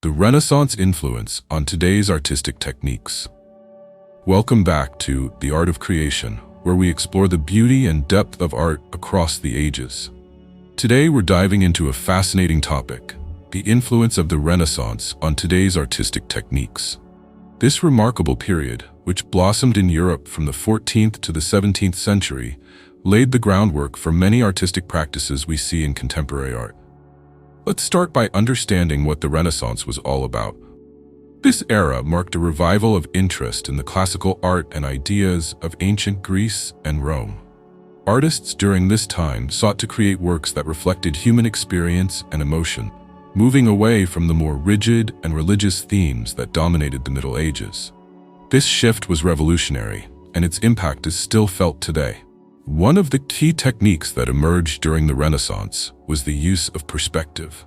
The Renaissance influence on today's artistic techniques. Welcome back to The Art of Creation, where we explore the beauty and depth of art across the ages. Today we're diving into a fascinating topic, the influence of the Renaissance on today's artistic techniques. This remarkable period, which blossomed in Europe from the 14th to the 17th century, laid the groundwork for many artistic practices we see in contemporary art. Let's start by understanding what the Renaissance was all about. This era marked a revival of interest in the classical art and ideas of ancient Greece and Rome. Artists during this time sought to create works that reflected human experience and emotion, moving away from the more rigid and religious themes that dominated the Middle Ages. This shift was revolutionary, and its impact is still felt today. One of the key techniques that emerged during the Renaissance was the use of perspective.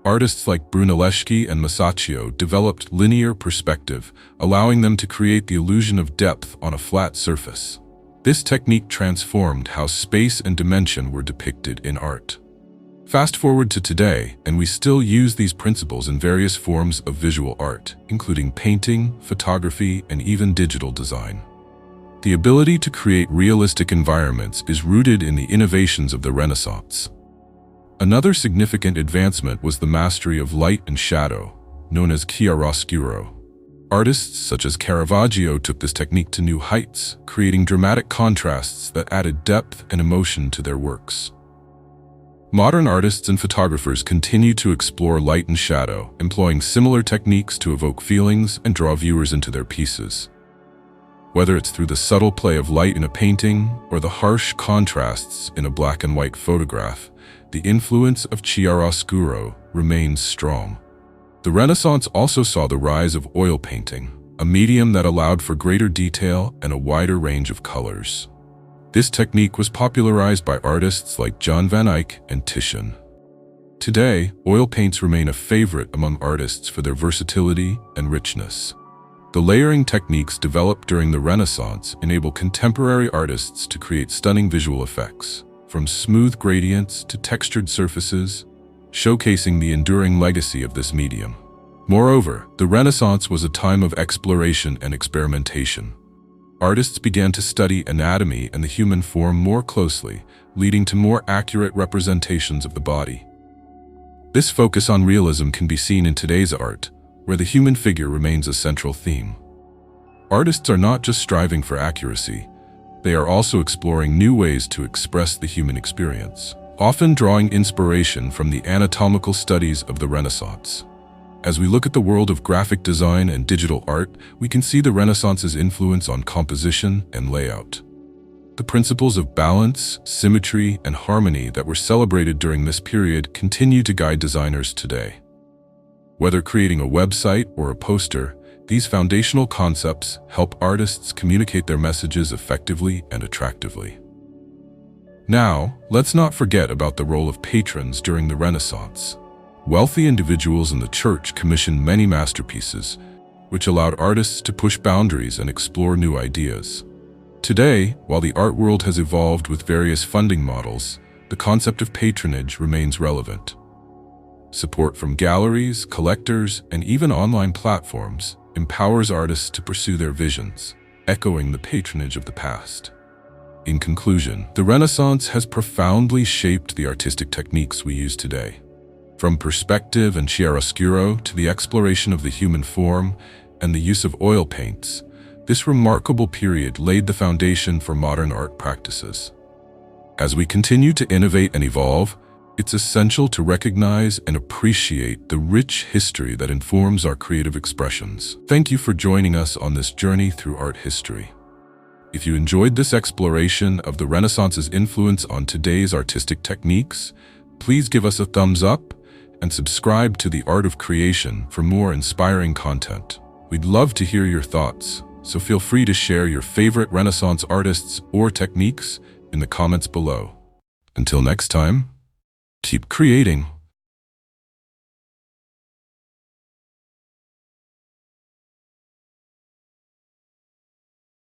Artists like Brunelleschi and Masaccio developed linear perspective, allowing them to create the illusion of depth on a flat surface. This technique transformed how space and dimension were depicted in art. Fast forward to today, and we still use these principles in various forms of visual art, including painting, photography, and even digital design. The ability to create realistic environments is rooted in the innovations of the Renaissance. Another significant advancement was the mastery of light and shadow, known as chiaroscuro. Artists such as Caravaggio took this technique to new heights, creating dramatic contrasts that added depth and emotion to their works. Modern artists and photographers continue to explore light and shadow, employing similar techniques to evoke feelings and draw viewers into their pieces. Whether it's through the subtle play of light in a painting or the harsh contrasts in a black and white photograph, the influence of chiaroscuro remains strong. The Renaissance also saw the rise of oil painting, a medium that allowed for greater detail and a wider range of colors. This technique was popularized by artists like John van Eyck and Titian. Today, oil paints remain a favorite among artists for their versatility and richness. The layering techniques developed during the Renaissance enable contemporary artists to create stunning visual effects, from smooth gradients to textured surfaces, showcasing the enduring legacy of this medium. Moreover, the Renaissance was a time of exploration and experimentation. Artists began to study anatomy and the human form more closely, leading to more accurate representations of the body. This focus on realism can be seen in today's art, where the human figure remains a central theme. Artists are not just striving for accuracy, they are also exploring new ways to express the human experience, often drawing inspiration from the anatomical studies of the Renaissance. As we look at the world of graphic design and digital art, we can see the Renaissance's influence on composition and layout. The principles of balance, symmetry, and harmony that were celebrated during this period continue to guide designers today. Whether creating a website or a poster, these foundational concepts help artists communicate their messages effectively and attractively. Now, let's not forget about the role of patrons during the Renaissance. Wealthy individuals in the church commissioned many masterpieces, which allowed artists to push boundaries and explore new ideas. Today, while the art world has evolved with various funding models, the concept of patronage remains relevant. Support from galleries, collectors, and even online platforms empowers artists to pursue their visions, echoing the patronage of the past. In conclusion, the Renaissance has profoundly shaped the artistic techniques we use today. From perspective and chiaroscuro to the exploration of the human form and the use of oil paints, this remarkable period laid the foundation for modern art practices. As we continue to innovate and evolve, it's essential to recognize and appreciate the rich history that informs our creative expressions. Thank you for joining us on this journey through art history. If you enjoyed this exploration of the Renaissance's influence on today's artistic techniques, please give us a thumbs up and subscribe to The Art of Creation for more inspiring content. We'd love to hear your thoughts, so feel free to share your favorite Renaissance artists or techniques in the comments below. Until next time, keep creating.